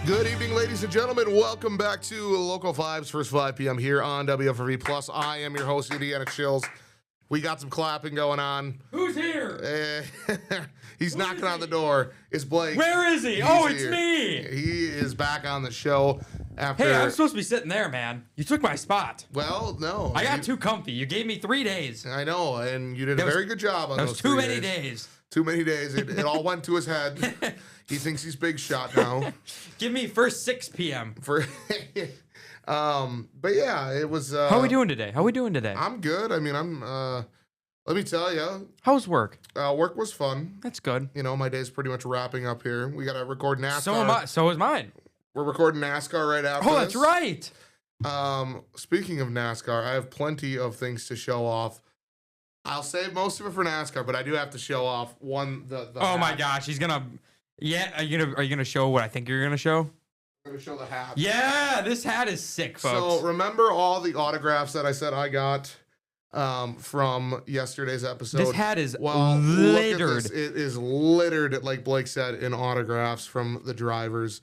Good evening, ladies and gentlemen. Welcome back to Local 5's First 5 p.m. here on WFRV Plus. I am your host, Indiana Chills. We got some clapping going on. Who's here? He's knocking on the door. It's Blake. Where is he? He's It's here. me. He is back on the show after... Hey, I'm supposed to be sitting there, man. You took my spot. Well, no. I got too comfy. You gave me 3 days. I know, and you did a very good job on those 3 days. Too many days. Too many days. It all went to his head. He thinks he's big shot now. Give me first 6 p.m. But yeah, it was. How are we doing today? I'm good. I mean, let me tell you. How's work? Work was fun. That's good. You know, my day's pretty much wrapping up here. We got to record NASCAR. So is mine. We're recording NASCAR right after Oh, that's right. Speaking of NASCAR, I have plenty of things to show off. I'll save most of it for NASCAR, but I do have to show off one. Oh my gosh, he's gonna. Yeah, are you gonna show what I think you're gonna show? I'm gonna show the hat. Yeah, this hat is sick, folks. So remember all the autographs that I said I got from yesterday's episode? This hat is littered. littered. It is littered, like Blake said, in autographs from the drivers.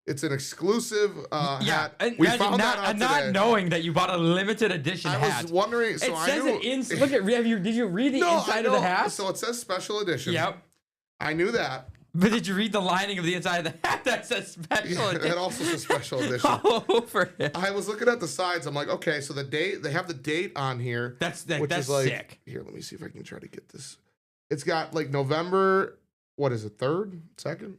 It's an exclusive hat. We found that out today. Not knowing that you bought a limited edition hat. I was wondering. So it says it look at. Did you read the inside of the hat? So it says special edition. Yep. I knew that. But did you read the lining of the inside of the hat that says special edition? It also says special edition. All over it. I was looking at the sides. I'm like, okay, so the date, they have the date on here. That's which is like, sick. Here, let me see if I can try to get this. It's got like November, what is it, 3rd? 2nd?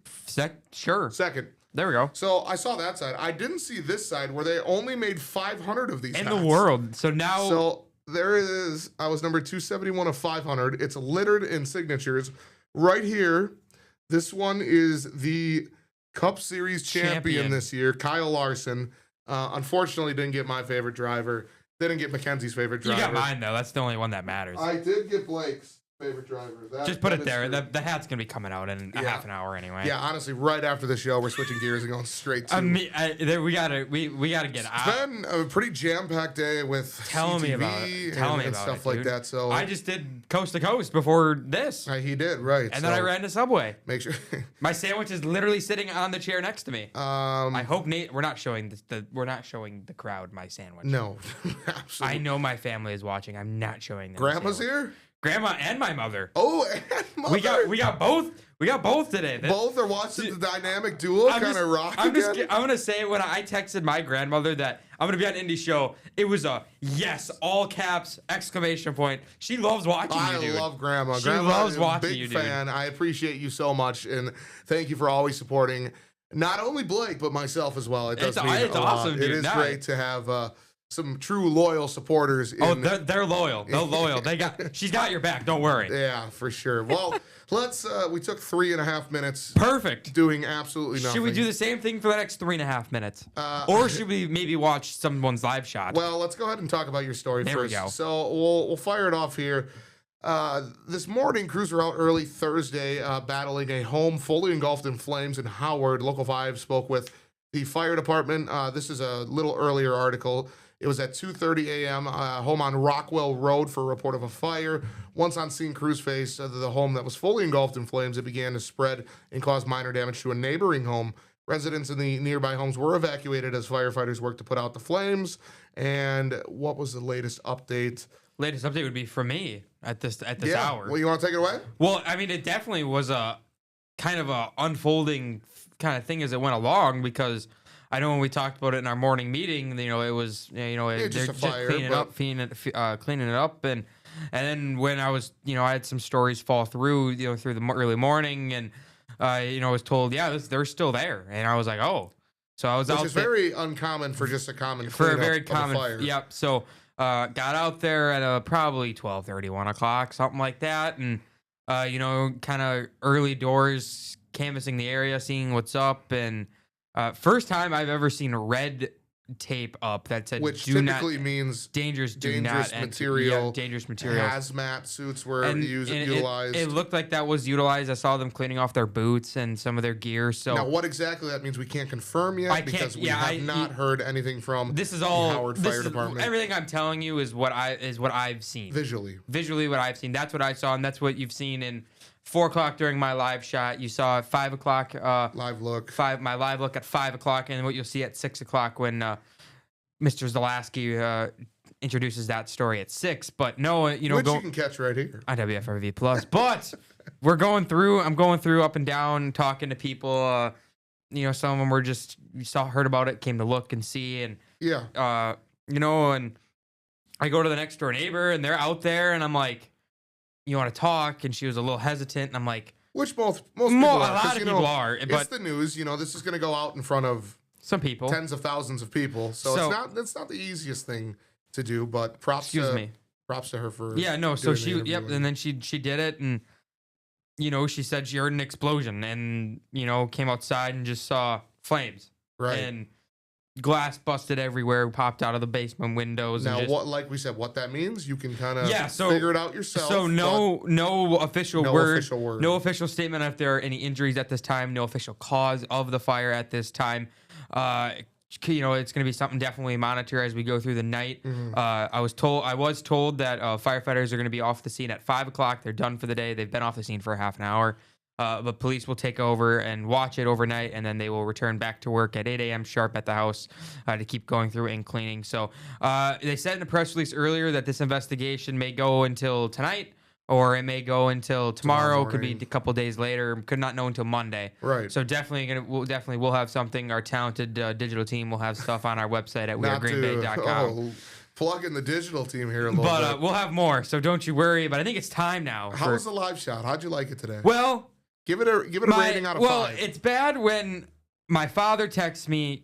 Sure. 2nd. There we go. So I saw that side. I didn't see this side where they only made 500 of these in hats. the world. So now. So there it is. I was number 271 of 500. It's littered in signatures. Right here, this one is the Cup Series champion this year, Kyle Larson. Unfortunately, didn't get my favorite driver. Didn't get Mackenzie's favorite driver. You got mine, though. That's the only one that matters. I did get Blake's favorite driver. Just put it there. The hat's going to be coming out in a half an hour anyway. Yeah, honestly, right after the show, we're switching gears and going straight to... we gotta get out. It's been a pretty jam-packed day with Tell me about stuff like that. So I just did coast to coast before this. He did, right. And then I ran to Subway. Make sure... My sandwich is literally sitting on the chair next to me. I hope we're not showing the crowd my sandwich. No, absolutely. I know my family is watching. I'm not showing them. Grandma's here? Grandma and my mother. Oh, and mother. We got both. We got both today. Both are watching the dynamic duo kind of rock again. I'm gonna say when I texted my grandmother that I'm gonna be on Indy's show, it was a yes, all caps, exclamation point. She loves watching you, dude. I love Grandma. She loves watching big you, dude. fan. I appreciate you so much, and thank you for always supporting not only Blake but myself as well. It does mean a lot. Awesome, dude. It is great to have some true loyal supporters. They're loyal. They're loyal. She's got your back. Don't worry. Yeah, for sure. Well, we took 3.5 minutes. Perfect. Doing absolutely nothing. Should we do the same thing for the next 3.5 minutes? Or should we maybe watch someone's live shot? Well, let's go ahead and talk about your story first. There we go. So we'll fire it off here. This morning, crews were out early Thursday battling a home fully engulfed in flames in Howard. Local 5 spoke with the fire department. This is a little earlier article. It was at 2:30 a.m. Home on Rockwell Road for a report of a fire. Once on scene, crews faced the home that was fully engulfed in flames. It began to spread and cause minor damage to a neighboring home. Residents in the nearby homes were evacuated as firefighters worked to put out the flames. And what was the latest update? Latest update would be from me at this hour. Well, you want to take it away? Well, I mean, it definitely was a kind of a unfolding kind of thing as it went along, because I know when we talked about it in our morning meeting, it was, they're just cleaning it up, and then when I was, I had some stories fall through, through the early morning, and I was told, they're still there, and I was like, oh, so I was out there. Which is very uncommon for just a common fire. Yep. So got out there at probably 12:30, 1 o'clock, something like that, and kind of early doors, canvassing the area, seeing what's up, and first time I've ever seen red tape up that said, which typically means dangerous material. Dangerous material. Hazmat suits were utilized. It looked like that was utilized. I saw them cleaning off their boots and some of their gear. So now, what exactly that means, we can't confirm yet, because we have not heard anything from the Howard Fire Department. Everything I'm telling you is what I've seen. Visually what I've seen. That's what I saw, and that's what you've seen in 4 o'clock during my live shot. You saw at 5 o'clock. Live look. My live look at 5 o'clock, and what you'll see at 6 o'clock when Mr. Zalaski introduces that story at 6. But no, you know, which you can catch right here on WFRV Plus. But I'm going through up and down, talking to people. You know, some of them were just heard about it, came to look and see, and yeah, you know, and I go to the next door neighbor, and they're out there, and I'm like, "You want to talk?" And she was a little hesitant, and I'm like, which most people are, a lot of people are, but it's the news. You know, this is going to go out in front of some people, tens of thousands of people, so it's not the easiest thing to do. But props to her for So and then she did it, and you know, she said she heard an explosion, and you know, came outside and just saw flames, right, and glass busted everywhere, popped out of the basement windows. Now, and what, like we said, what that means, you can kind of figure it out yourself. So no official statement if there are any injuries at this time. No official cause of the fire at this time. You know, it's going to be something definitely monitor as we go through the night. Mm-hmm. I was told that firefighters are going to be off the scene at 5 o'clock. They're done for the day. They've been off the scene for half an hour. But police will take over and watch it overnight, and then they will return back to work at 8 a.m. sharp at the house to keep going through and cleaning. So they said in a press release earlier that this investigation may go until tonight, or it may go until tomorrow. Could be a couple days later. Could not know until Monday. Right. So we'll have something. Our talented digital team will have stuff on our website at wearegreenbay.com. Plug in the digital team here a little bit. But we'll have more, so don't you worry. But I think it's time now. How was the live shot? How'd you like it today? Well, give it a rating out of 5. Well, it's bad when my father texts me,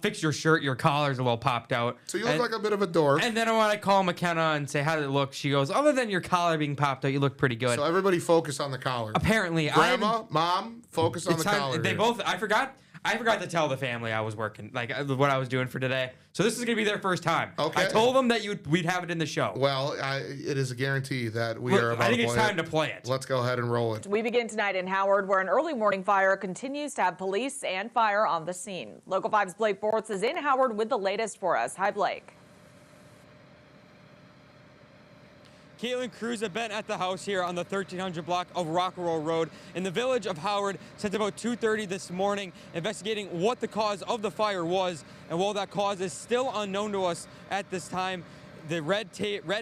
fix your shirt, your collar's a little popped out. So you look like a bit of a dork. And then when I call McKenna and say, how did it look? She goes, other than your collar being popped out, you look pretty good. So everybody focus on the collar. Apparently. Grandma, Mom, focus on the collar. They both, I forgot to tell the family I was working, like what I was doing for today. So this is going to be their first time. Okay. I told them that we'd have it in the show. Well, it is a guarantee that we are about to play it. I think it's time to play it. Let's go ahead and roll it. We begin tonight in Howard, where an early morning fire continues to have police and fire on the scene. Local 5's Blake Bortz is in Howard with the latest for us. Hi, Blake. Caitlin Cruz have been at the house here on the 1300 block of Rockaway Road in the village of Howard since about 2:30 this morning, investigating what the cause of the fire was. And while that cause is still unknown to us at this time, the red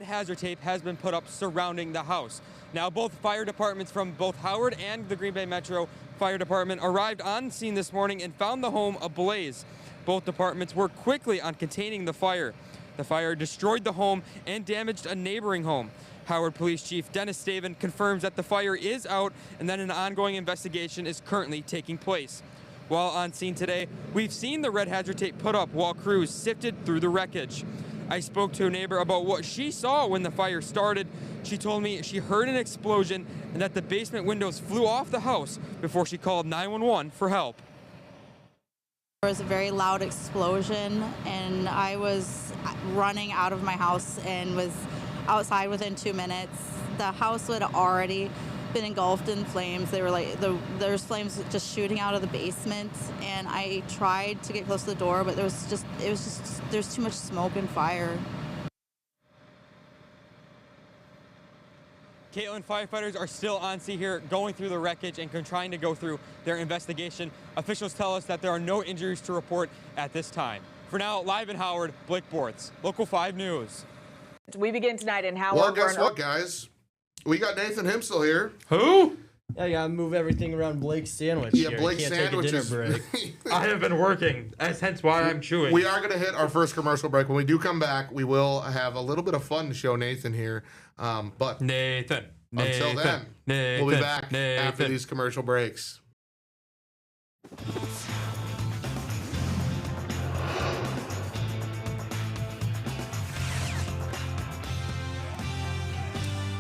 hazard tape has been put up surrounding the house. Now, both fire departments from both Howard and the Green Bay Metro Fire Department arrived on scene this morning and found the home ablaze. Both departments worked quickly on containing the fire. The fire destroyed the home and damaged a neighboring home. Howard Police Chief Dennis Staven confirms that the fire is out and that an ongoing investigation is currently taking place. While on scene today, we've seen the red hazard tape put up while crews sifted through the wreckage. I spoke to a neighbor about what she saw when the fire started. She told me she heard an explosion and that the basement windows flew off the house before she called 911 for help. There was a very loud explosion, and I was running out of my house and was outside within 2 minutes. The house had already been engulfed in flames. They were like, there's flames just shooting out of the basement, and I tried to get close to the door, but there's too much smoke and fire. Caitlin, firefighters are still on scene here, going through the wreckage and trying to go through their investigation. Officials tell us that there are no injuries to report at this time. For now, live in Howard, Blake Bortz, Local 5 News. We begin tonight in Howard. Well, guess what, guys? We got Nathan Himsel here. Who? Yeah, you gotta move everything around Blake's sandwich. Yeah, here. Blake's sandwich is. I have been working. That's hence why I'm chewing. We are going to hit our first commercial break. When we do come back, we will have a little bit of fun to show Nathan here. But Nathan. Until then, we'll be back after these commercial breaks.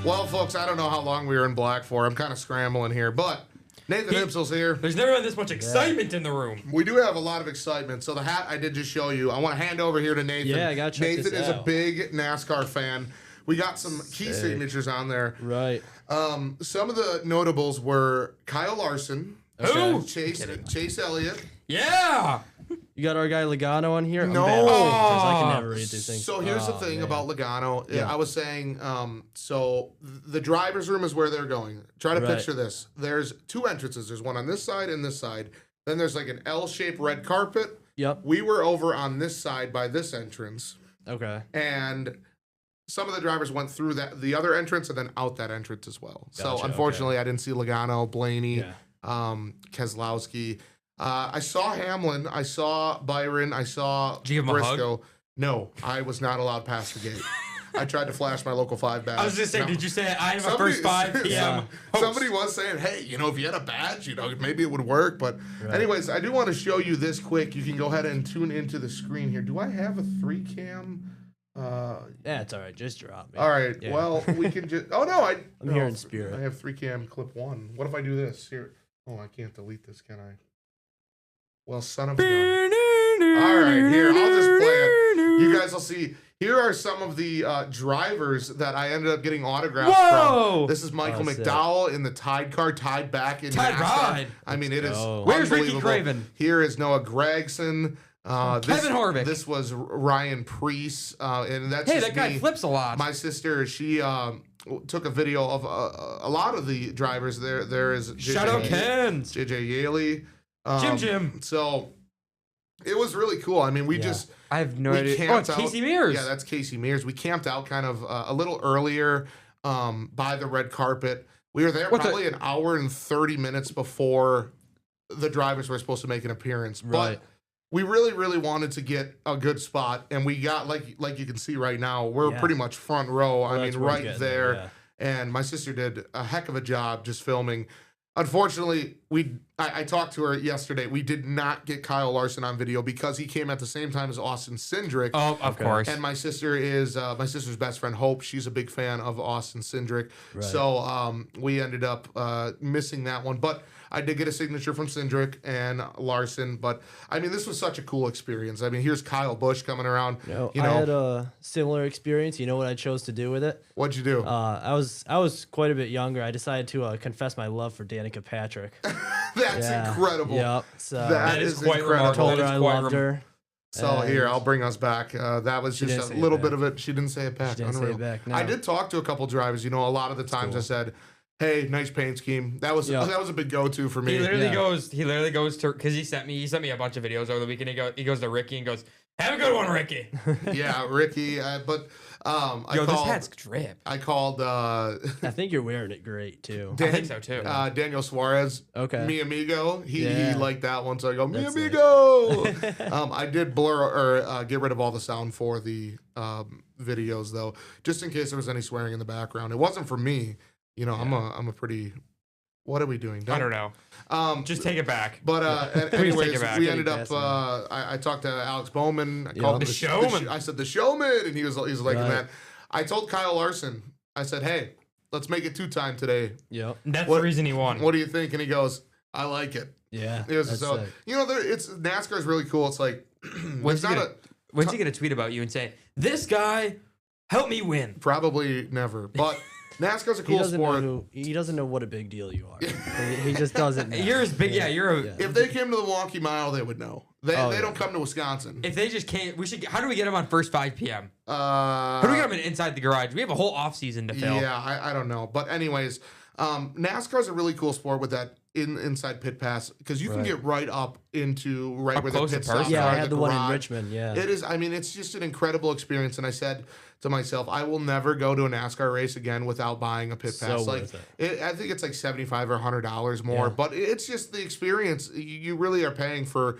Well, folks, I don't know how long we were in black for. I'm kind of scrambling here, but Nathan Himsel's here. There's never been this much excitement in the room. We do have a lot of excitement. So the hat I did just show you, I want to hand over here to Nathan. Yeah, I got to check Nathan this is out. a big NASCAR fan. We got some key signatures on there. Right. Some of the notables were Kyle Larson, Who? Chase Elliott, Yeah. You got our guy Logano on here? No. I can never read these things. So here's the thing about Logano. Yeah. I was saying, so the driver's room is where they're going. Try to picture this. There's 2 entrances. There's one on this side and this side. Then there's like an L-shaped red carpet. Yep. We were over on this side by this entrance. Okay. And some of the drivers went through the other entrance and then out that entrance as well. Gotcha, So unfortunately, I didn't see Logano, Blaney, Keselowski. I saw Hamlin. I saw Byron. I saw Did you give him a hug? Briscoe. No, I was not allowed past the gate. I tried to flash my local 5 badge. I was just saying, No. did you say I have a first 5 p.m. Somebody was saying, hey, if you had a badge, maybe it would work. But anyways, I do want to show you this quick. You can go ahead and tune into the screen here. Do I have a 3-cam? Yeah, it's all right. Just drop me. All right. Yeah. Well, we can just. Oh no, I'm here in spirit. I have 3-cam clip 1. What if I do this here? Oh, I can't delete this, can I? Well, son of a gun. All right, here, I'll just play it. You guys will see. Here are some of the drivers that I ended up getting autographs from. This is Michael McDowell in the Tide car, tied back in Tide NASCAR. ride. I mean, it is Where's Ricky unbelievable. Craven? Here is Noah Gregson. Kevin Harvick. This was Ryan Preece, and that's Hey, just that guy me. flips a lot. My sister, she took a video of a lot of the drivers. There is Shout out Kens. JJ Yaley. Jim. So it was really cool. I mean, we just I have no we idea. camped It's out- Casey Mears. Yeah, that's Casey Mears. We camped out kind of a little earlier by the red carpet. We were there probably an hour and 30 minutes before the drivers were supposed to make an appearance. Right. But we really, really wanted to get a good spot, and we got like you can see right now, we're pretty much front row. Well, I that's mean, where it's right getting there. there, And my sister did a heck of a job just filming. Unfortunately, I talked to her yesterday. We did not get Kyle Larson on video because he came at the same time as Austin Cindric. Oh, of course. And my sister is my sister's best friend, Hope. She's a big fan of Austin Cindric. So we ended up missing that one. But I did get a signature from Cindric and Larson. But I mean, this was such a cool experience. I mean, here's Kyle Busch coming around. I had a similar experience. You know what I chose to do with it? What'd you do? I was quite a bit younger. I decided to confess my love for Danica Patrick. That's incredible. Yep. So that is quite incredible. I told her I loved her. So here, I'll bring us back. That was just a little bit of it. She didn't say it back. She didn't say it back. No. I did talk to a couple drivers. A lot of the times I said, "Hey, nice paint scheme." That was a big go-to for me. He literally goes to because he sent me a bunch of videos over the weekend. He goes to Ricky and goes, "Have a good one, Ricky." Yeah, Ricky. This hat's drip. I called. I think you're wearing it great too. I think so too. Daniel Suarez. Okay. Mi amigo. He liked that one, so I go mi That's amigo. I did blur or get rid of all the sound for the videos though, just in case there was any swearing in the background. It wasn't for me. I'm a pretty. What are we doing? I don't know. Just take it back. But anyways, we ended up. I talked to Alex Bowman. I called him the showman. I said the showman, and he was liking that. I told Kyle Larson. I said, "Hey, let's make it 2-time today." Yep. That's the reason he won. What do you think? And he goes, "I like it." Yeah. It was that's so sick. it's NASCAR is really cool. It's like When's he gonna tweet about you and say, "This guy helped me win"? Probably never, but. NASCAR's a cool sport. He doesn't know what a big deal you are. He just doesn't know. You're as big. Yeah, If they came to the Wonky Mile, they would know. They don't come to Wisconsin. If they just came, we should. How do we get them on first 5 p.m.? How do we get them inside the garage? We have a whole off season to fill. Yeah, I don't know. But anyways, NASCAR's a really cool sport with that inside pit pass because you can get right up into where the pit stops. Yeah, I had the one in garage. Richmond. Yeah, it is. I mean, it's just an incredible experience. And I said to myself, I will never go to a NASCAR race again without buying a pit pass. I think it's like $75 or $100 more, but it's just the experience. You really are paying for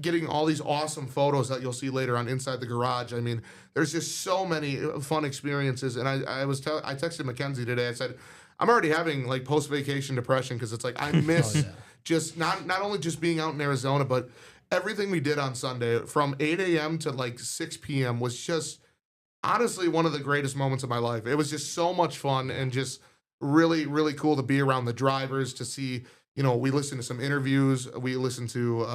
getting all these awesome photos that you'll see later on inside the garage. I mean, there's just so many fun experiences. And I texted Mackenzie today. I said, I'm already having like post-vacation depression because it's like I miss just not only just being out in Arizona, but everything we did on Sunday from 8 a.m. to like 6 p.m. was just honestly one of the greatest moments of my life. It was just so much fun and just really, really cool to be around the drivers, to see, we listened to some interviews. We listened to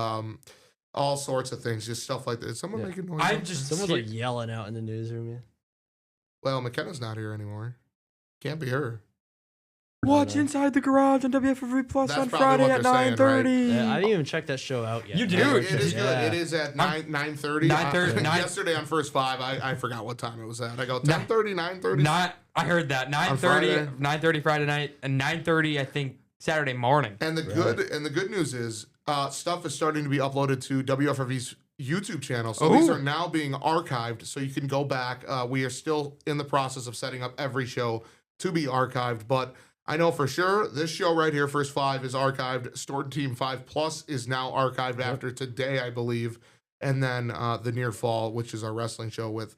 all sorts of things, just stuff like that. Is someone making noise? Someone's like yelling out in the newsroom. Yeah. Well, McKenna's not here anymore. Can't be her. Watch Inside the Garage on WFFV Plus That's on probably Friday what at they're saying, 9:30. Yeah, I didn't even check that show out yet. You do? It is Yeah. good. It is at 9:30. 9:30. Yesterday on First Five, I forgot what time it was at. I go 10:30, 9:30. I heard that 9:30 Friday night and 9:30 I think Saturday morning. And the good news is stuff is starting to be uploaded to WFRV's YouTube channel. So these are now being archived, so you can go back. We are still in the process of setting up every show to be archived, but I know for sure this show right here, First Five, is archived. Stored Team 5 Plus is now archived after today, I believe. And then the Near Fall, which is our wrestling show with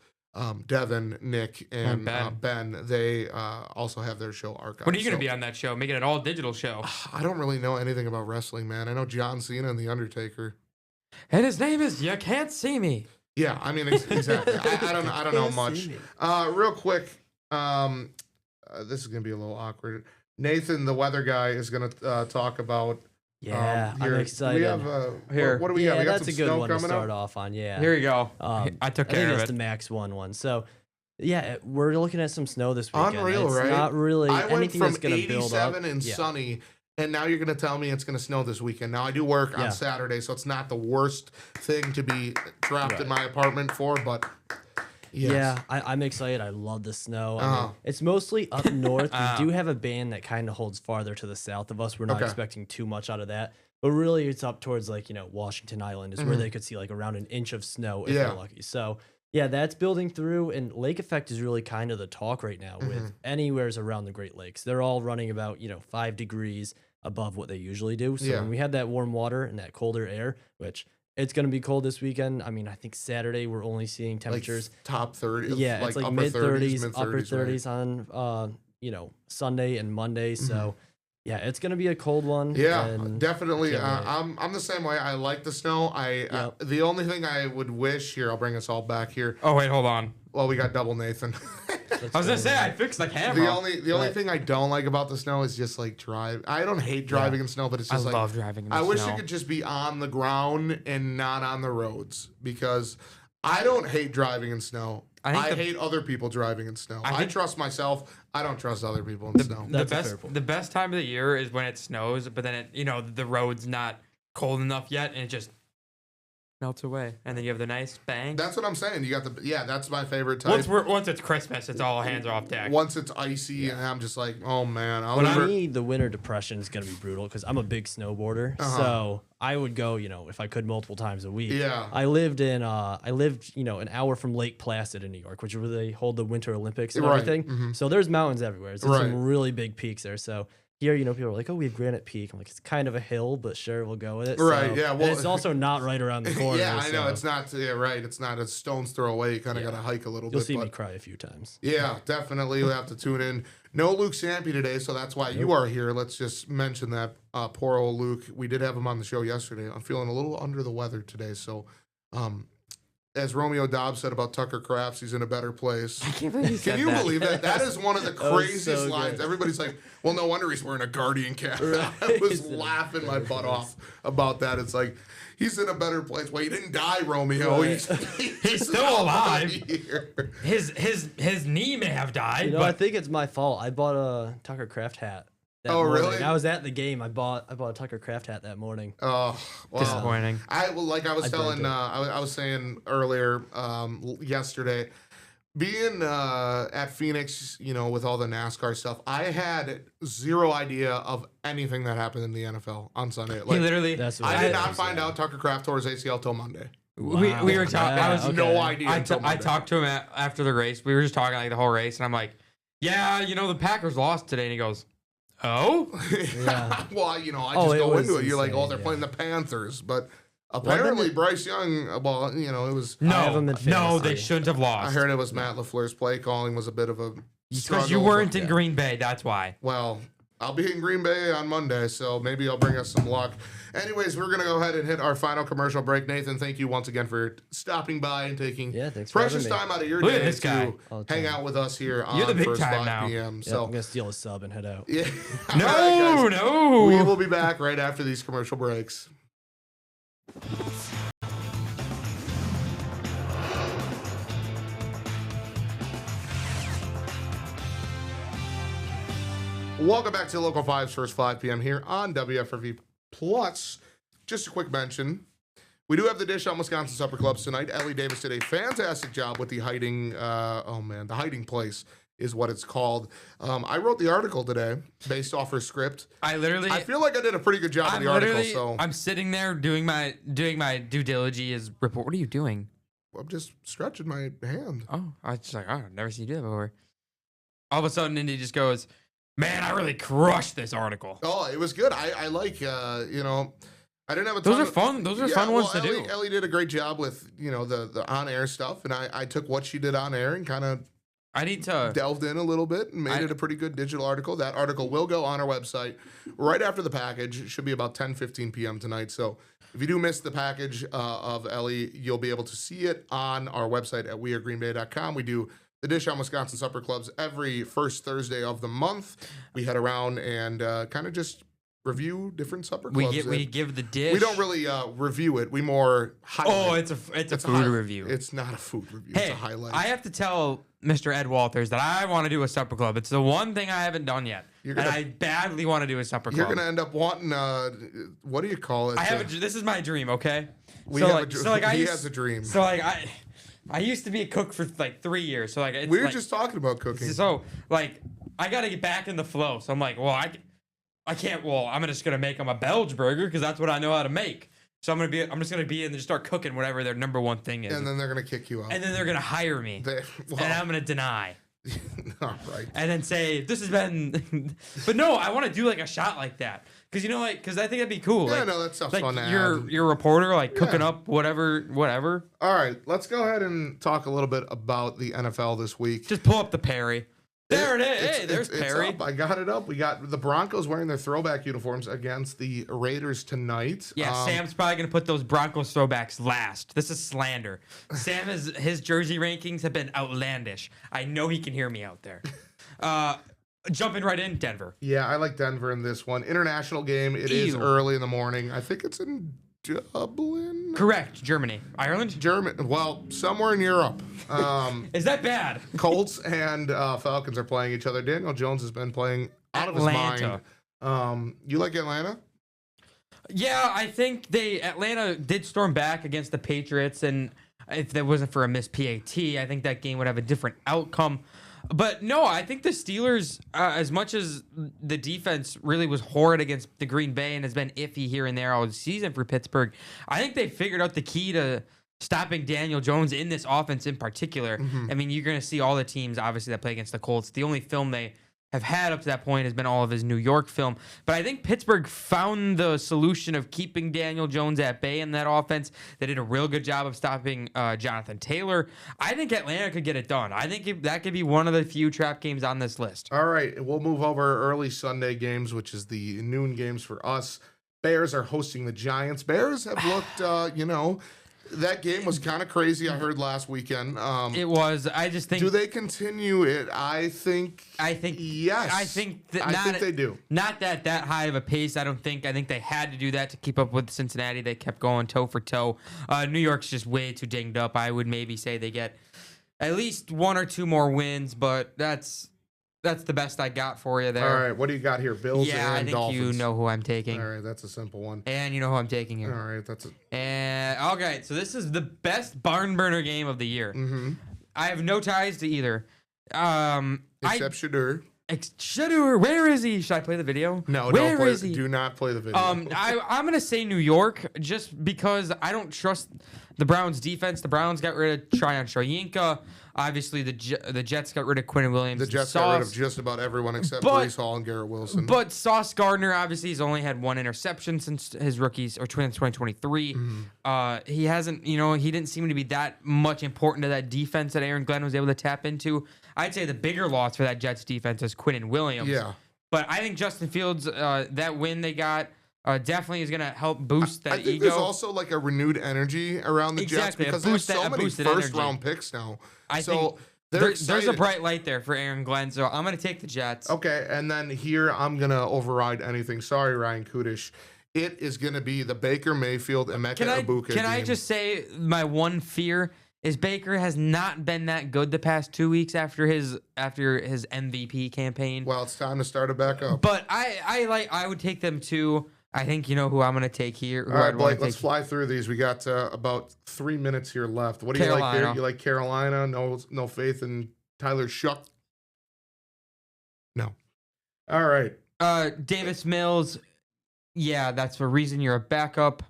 Devin, Nick, and Ben. They also have their show archived. When are you going to be on that show? Make it an all digital show. I don't really know anything about wrestling, man. I know John Cena and The Undertaker. And his name is You Can't See Me. Yeah, I mean, exactly. I don't know much. Real quick, this is going to be a little awkward. Nathan, the weather guy, is going to talk about. Yeah, I'm excited. We have here. What do we got? We got that's some a good snow one to coming start up. off on. Yeah, Here you go. I took care think of it's it. the Max 1. So, yeah, we're looking at some snow this weekend. Unreal, it's right? Not really I went anything from that's going to build up. 87 and sunny, and now you're going to tell me it's going to snow this weekend. Now I do work on Saturday, so it's not the worst thing to be trapped in my apartment for, but. Yes. Yeah, I'm excited. I love the snow. I mean, it's mostly up north. We do have a band that kind of holds farther to the south of us. We're not expecting too much out of that. But really, it's up towards Washington Island is where they could see around an inch of snow if they're lucky. So, yeah, that's building through. And lake effect is really kind of the talk right now with anywheres around the Great Lakes. They're all running about, 5 degrees above what they usually do. So when we have that warm water and that colder air, which it's going to be cold this weekend. I mean, I think Saturday we're only seeing temperatures top 30. Yeah, it's like mid 30s, upper 30s on Sunday and Monday. So yeah, it's going to be a cold one. Yeah, definitely. I'm the same way. I like the snow. The only thing I would wish here, I'll bring us all back here. Oh wait, hold on. Well, we got double Nathan. I was gonna say I fixed the camera. The only thing I don't like about the snow is just drive. I don't hate driving in snow, but it's just I love driving in the I snow. wish it could just be on the ground and not on the roads, because I don't hate driving in snow. I hate other people driving in snow. I trust myself. I don't trust other people in snow. The best time of the year is when it snows, but then the road's not cold enough yet, and it just melts away, and then you have the nice bang. That's what I'm saying. You got that's my favorite type. Once it's Christmas, it's all hands are off deck. Once it's icy, and I'm just like, oh man. For me, the winter depression is gonna be brutal because I'm a big snowboarder. So I would go, if I could, multiple times a week. Yeah. I lived an hour from Lake Placid in New York, which is where they hold the Winter Olympics and everything. So there's mountains everywhere. So there's some really big peaks there. So here, people are like, oh, we have Granite Peak. I'm like, it's kind of a hill, but sure, we'll go with it. Right, yeah. Well, it's also not right around the corner. Yeah, I know. It's not, It's not a stone's throw away. You kind of got to hike a little bit. You'll see me cry a few times. Yeah, definitely. You'll have to tune in. No Luke Sampe today, so that's why you are here. Let's just mention that. Poor old Luke. We did have him on the show yesterday. I'm feeling a little under the weather today, so as Romeo Dobbs said about Tucker Crafts, he's in a better place. I can't believe you said that. Can you believe that? That is one of the craziest so lines. good. Everybody's like, well, no wonder he's wearing a Guardian cap. Right. I was laughing my butt off about that. It's like, he's in a better place. Well, he didn't die, Romeo. Right. He's still alive. Here. His knee may have died. I think it's my fault. I bought a Tucker Craft hat. Really? I was at the game. I bought a Tucker Craft hat that morning. Oh, well, disappointing. I was saying earlier yesterday, being at Phoenix, with all the NASCAR stuff, I had zero idea of anything that happened in the NFL on Sunday. He literally. I did not find out Tucker Craft tore his ACL till Monday. We were talking. I was no idea. I talked to him after the race. We were just talking the whole race, and I'm like, "Yeah, the Packers lost today," and he goes, "Oh, yeah." Well, I just go into it. You're like, "Oh, they're playing the Panthers," but apparently Bryce Young. Well, it was no, they shouldn't have lost. I heard it was Matt LaFleur's play calling was a bit of a struggle. Because you weren't in Green Bay, that's why. Well, I'll be in Green Bay on Monday, so maybe I'll bring us some luck. Anyways, we're going to go ahead and hit our final commercial break. Nathan, thank you once again for stopping by and taking precious time out of your day to hang out with us here on First 5 p.m. So I'm going to steal a sub and head out. Yeah. No. We will be back right after these commercial breaks. Welcome back to Local 5's first 5 p.m. here on WFRV Plus. Just a quick mention. We do have the Dish on Wisconsin Supper Clubs tonight. Ellie Davis did a fantastic job with the hiding, the hiding place is what it's called. I wrote the article today based off her script. I feel like I did a pretty good job of the article. So I'm sitting there doing my due diligence report. What are you doing? I'm just stretching my hand. Oh, I was just like, I've never seen you do that before. All of a sudden, Indy just goes, man, I really crushed this article. Oh, it was good. I like, I didn't have a ton Those are fun. Those are fun ones to do. Ellie did a great job with, the on-air stuff, and I took what she did on air and kind of delved in a little bit and made it a pretty good digital article. That article will go on our website right after the package. It should be about 10:15 p.m. tonight. So if you do miss the package of Ellie, you'll be able to see it on our website at wearegreenbay.com. We do the Dish on Wisconsin Supper Clubs every first Thursday of the month. We head around and kind of just review different supper clubs. We give the dish. We don't really review it. We more highlight. Oh, it's a food review. It's not a food review. Hey, it's a highlight. I have to tell Mr. Ed Walters that I want to do a supper club. It's the one thing I haven't done yet. And I badly want to do a supper club. You're going to end up wanting, what do you call it? This is my dream, okay? He has a dream. So, like, I used to be a cook for, like, 3 years. So, like, it's we were just talking about cooking. So, like, I got to get back in the flow. So, I'm like, well, I can't. Well, I'm just gonna make them a Belge burger because that's what I know how to make. So I'm just gonna be and just start cooking whatever their number one thing is. And then they're gonna kick you out. And then they're gonna hire me. And I'm gonna deny. All right. And then say this has been. But no, I want to do like a shot like that because because I think that'd be cool. Yeah, like, no, that stuff's fun. You're a reporter, like cooking up whatever. All right, let's go ahead and talk a little bit about the NFL this week. Just pull up the Perry. There it is. Hey, there's Perry. It's up. I got it up. We got the Broncos wearing their throwback uniforms against the Raiders tonight. Yeah, Sam's probably going to put those Broncos throwbacks last. This is slander. His jersey rankings have been outlandish. I know he can hear me out there. Jumping right in, Denver. Yeah, I like Denver in this one. International game. It is early in the morning. I think it's in Dublin. Correct. Germany. Ireland? Well, somewhere in Europe. Is that bad? Colts and Falcons are playing each other. Daniel Jones has been playing out of his mind. You like Atlanta? Yeah, I think Atlanta did storm back against the Patriots, and if that wasn't for a missed PAT, I think that game would have a different outcome. But no, I think the Steelers, as much as the defense really was horrid against the Green Bay and has been iffy here and there all season for Pittsburgh, I think they figured out the key to stopping Daniel Jones in this offense in particular. I mean, you're going to see all the teams, obviously, that play against the Colts. The only film they have had up to that point has been all of his New York film. But I think Pittsburgh found the solution of keeping Daniel Jones at bay in that offense. They did a real good job of stopping Jonathan Taylor. I think Atlanta could get it done. I think that could be one of the few trap games on this list. All right, we'll move over early Sunday games, which is the noon games for us. Bears are hosting the Giants. Bears have looked, that game was kind of crazy, I heard last weekend. It was. I just think. Do they continue it? I think yes. I think they do. Not that high of a pace. I think they had to do that to keep up with Cincinnati. They kept going toe for toe. New York's just way too dinged up. I would maybe say they get at least one or two more wins, but that's the best I got for you there. All right, what do you got here? Bills and Dolphins. Yeah, I think you know who I'm taking. All right, that's a simple one. And you know who I'm taking here. All right, that's it. And okay, so this is the best barn burner game of the year. I have no ties to either. Except Shadur. Shadur, where is he? Should I play the video? No, do not play the video. I'm gonna say New York just because I don't trust the Browns defense. The Browns got rid of Tryon Shoyinka. Obviously, the Jets got rid of Quinn Williams. The Jets got rid of just about everyone except Breece Hall and Garrett Wilson. But Sauce Gardner, obviously, he's only had one interception since his rookies or 2023. He hasn't, he didn't seem to be that much important to that defense that Aaron Glenn was able to tap into. I'd say the bigger loss for that Jets defense is Quinn Williams. Yeah. But I think Justin Fields, that win they got, definitely is going to help boost that ego. I think there's also like a renewed energy around the Jets because they have so many first-round picks now. I think there's a bright light there for Aaron Glenn, so I'm going to take the Jets. Okay, and then here I'm going to override anything. Sorry, Ryan Kudish. It is going to be the Baker Mayfield and Emeka Egbuka Can I just say my one fear is Baker has not been that good the past 2 weeks after his MVP campaign. Well, it's time to start it back up. But I would take them too. I think you know who I'm going to take here. All right, Blake, let's fly through these. We got about 3 minutes here left. What do you like here? You like Carolina? No faith in Tyler Shuck? No. All right. Davis Mills. Yeah, that's the reason you're a backup.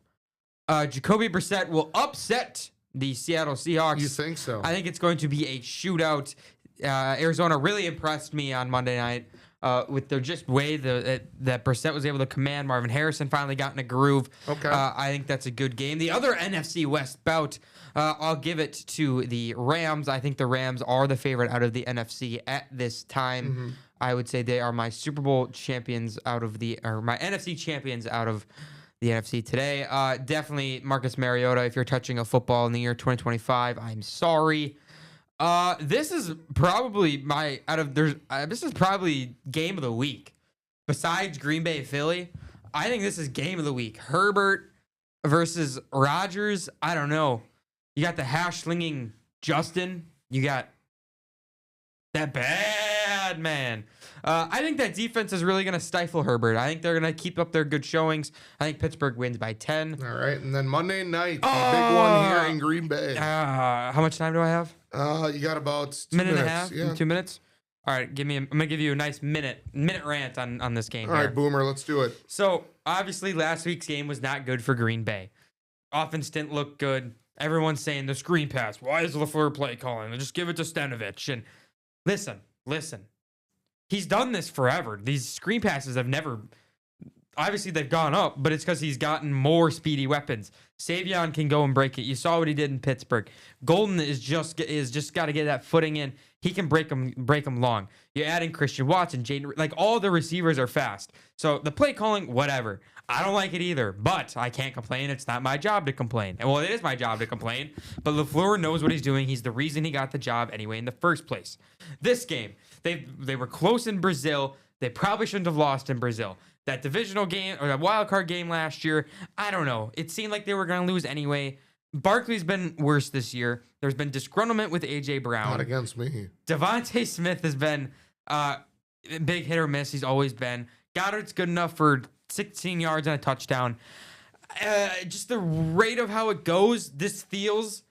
Jacoby Brissett will upset the Seattle Seahawks. You think so? I think it's going to be a shootout. Arizona really impressed me on Monday night with the just way that Brissett was able to command. Marvin Harrison finally got in a groove. Okay. I think that's a good game. The other NFC West bout, I'll give it to the Rams. I think the Rams are the favorite out of the NFC at this time. Mm-hmm. I would say they are my Super Bowl champions my NFC champions out of the NFC today. Definitely Marcus Mariota. If you're touching a football in the year 2025, I'm sorry. This is probably this is probably game of the week. Besides Green Bay Philly, I think this is game of the week. Herbert versus Rodgers. I don't know. You got the hash slinging Justin. You got that bad man. I think that defense is really going to stifle Herbert. I think they're going to keep up their good showings. I think Pittsburgh wins by 10. All right, and then Monday night, the big one here in Green Bay. How much time do I have? You got about 2 minutes. And a half? Yeah. 2 minutes? All right, I'm going to give you a nice minute rant on this game. All right, Boomer, let's do it. So, obviously, last week's game was not good for Green Bay. Offense didn't look good. Everyone's saying the screen pass. Why is LaFleur play calling? Just give it to Stenovich. And listen. He's done this forever. These screen passes have never... Obviously, they've gone up, but it's because he's gotten more speedy weapons. Savion can go and break it. You saw what he did in Pittsburgh. Golden is just got to get that footing in. He can break them long. You're adding Christian Watson, Jaden, like all the receivers are fast. So the play calling, whatever. I don't like it either, but I can't complain. It's not my job to complain. And well, it is my job to complain, but LaFleur knows what he's doing. He's the reason he got the job anyway in the first place. This game, they were close in Brazil. They probably shouldn't have lost in Brazil. That divisional game or that wild card game last year, I don't know. It seemed like they were going to lose anyway. Barkley's been worse this year. There's been disgruntlement with A.J. Brown. Not against me. Devontae Smith has been big hit or miss. He's always been. Goddard's good enough for 16 yards and a touchdown. Just the rate of how it goes, this feels,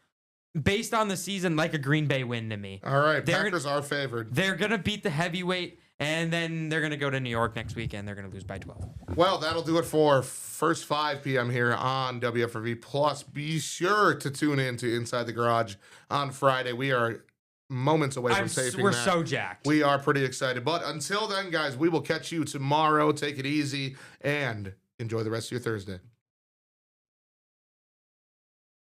based on the season, like a Green Bay win to me. All right, Packers are favored. They're going to beat the heavyweight. And then they're going to go to New York next weekend. They're going to lose by 12. Well, that'll do it for first 5 p.m. here on WFRV. Plus, be sure to tune in to Inside the Garage on Friday. We are moments away from taping We're that. so jacked. We are pretty excited. But until then, guys, we will catch you tomorrow. Take it easy and enjoy the rest of your Thursday.